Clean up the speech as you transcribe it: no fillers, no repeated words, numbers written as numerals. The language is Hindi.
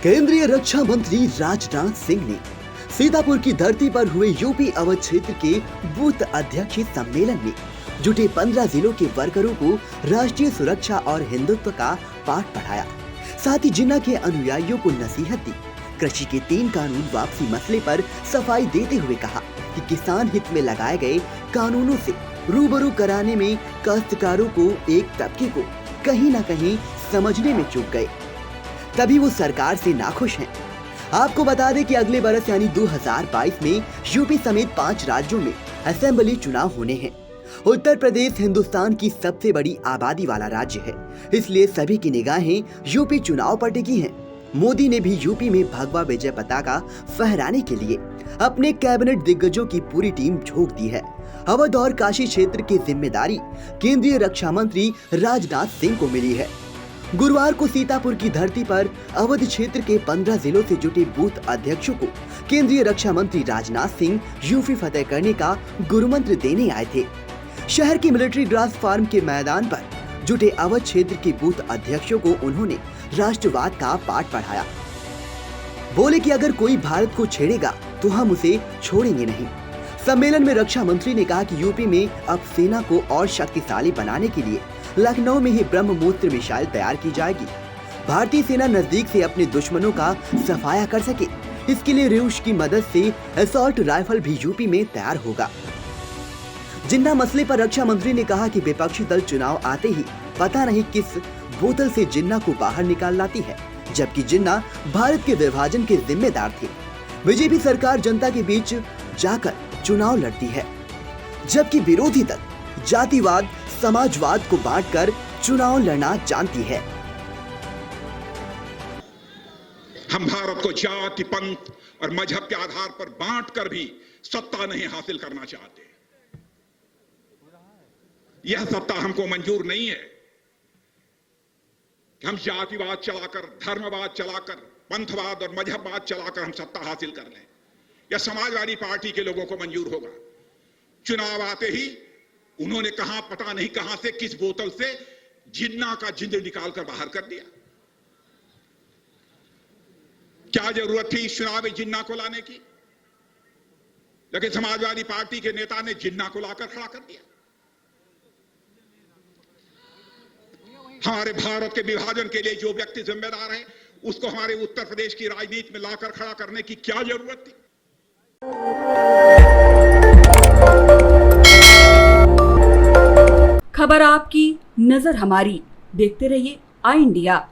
केंद्रीय रक्षा मंत्री राजनाथ सिंह ने सीतापुर की धरती पर हुए यूपी अवध क्षेत्र के बूथ अध्यक्ष सम्मेलन में जुटे 15 जिलों के वर्करों को राष्ट्रीय सुरक्षा और हिंदुत्व का पाठ पढ़ाया। साथ ही जिन्ना के अनुयायियों को नसीहत दी। कृषि के 3 कानून वापसी मसले पर सफाई देते हुए कहा कि किसान हित में लगाए गए कानूनों से रूबरू कराने में काश्तकारों को एक तबके को कहीं न कहीं समझने में चूक गए, तभी वो सरकार से नाखुश हैं। आपको बता दें कि अगले बरस यानी 2022 में यूपी समेत 5 राज्यों में असेंबली चुनाव होने हैं। उत्तर प्रदेश हिंदुस्तान की सबसे बड़ी आबादी वाला राज्य है, इसलिए सभी की निगाहें यूपी चुनाव पर टिकी हैं। मोदी ने भी यूपी में भगवा विजय पताका फहराने के लिए अपने कैबिनेट दिग्गजों की पूरी टीम झोंक दी है। अवध और काशी क्षेत्र की जिम्मेदारी केंद्रीय रक्षा मंत्री राजनाथ सिंह को मिली है। गुरुवार को सीतापुर की धरती पर अवध क्षेत्र के 15 जिलों से जुटे बूथ अध्यक्षों को केंद्रीय रक्षा मंत्री राजनाथ सिंह यूपी फतेह करने का गुरुमंत्र देने आए थे। शहर की मिलिट्री ड्राफ्ट फार्म के मैदान पर जुटे अवध क्षेत्र के बूथ अध्यक्षों को उन्होंने राष्ट्रवाद का पाठ पढ़ाया। बोले कि अगर कोई भारत को छेड़ेगा तो हम उसे छोड़ेंगे नहीं। सम्मेलन में रक्षा मंत्री ने कहा कि यूपी में अब सेना को और शक्तिशाली बनाने के लिए लखनऊ में ही ब्रह्मोस्त्र मिसाइल तैयार की जाएगी। भारतीय सेना नजदीक से अपने दुश्मनों का सफाया कर सके, इसके लिए रूस की मदद से असॉल्ट राइफल भी यूपी में तैयार होगा। जिन्ना मसले पर रक्षा मंत्री ने कहा कि विपक्षी दल चुनाव आते ही पता नहीं किस बोतल से जिन्ना को बाहर निकाल लाती है, जबकि जिन्ना भारत के विभाजन के जिम्मेदार थे। बीजेपी सरकार जनता के बीच जाकर चुनाव लड़ती है, जबकि विरोधी दल जातिवाद समाजवाद को बांटकर चुनाव लड़ना जानती है। हम भारत को जाति, पंथ और मजहब के आधार पर बांटकर भी सत्ता नहीं हासिल करना चाहते। यह सत्ता हमको मंजूर नहीं है कि हम जातिवाद चलाकर, धर्मवाद चलाकर, पंथवाद और मजहबवाद चलाकर हम सत्ता हासिल कर लें। यह समाजवादी पार्टी के लोगों को मंजूर होगा। चुनाव आते ही उन्होंने कहा पता नहीं कहां से किस बोतल से जिन्ना का जिंद निकालकर बाहर कर दिया। क्या जरूरत थी इस चुनाव में जिन्ना को लाने की? लेकिन समाजवादी पार्टी के नेता ने जिन्ना को लाकर खड़ा कर दिया। हमारे भारत के विभाजन के लिए जो व्यक्ति जिम्मेदार है, उसको हमारे उत्तर प्रदेश की राजनीति में लाकर खड़ा करने की क्या जरूरत थी? खबर आपकी, नजर हमारी। देखते रहिए आई इंडिया।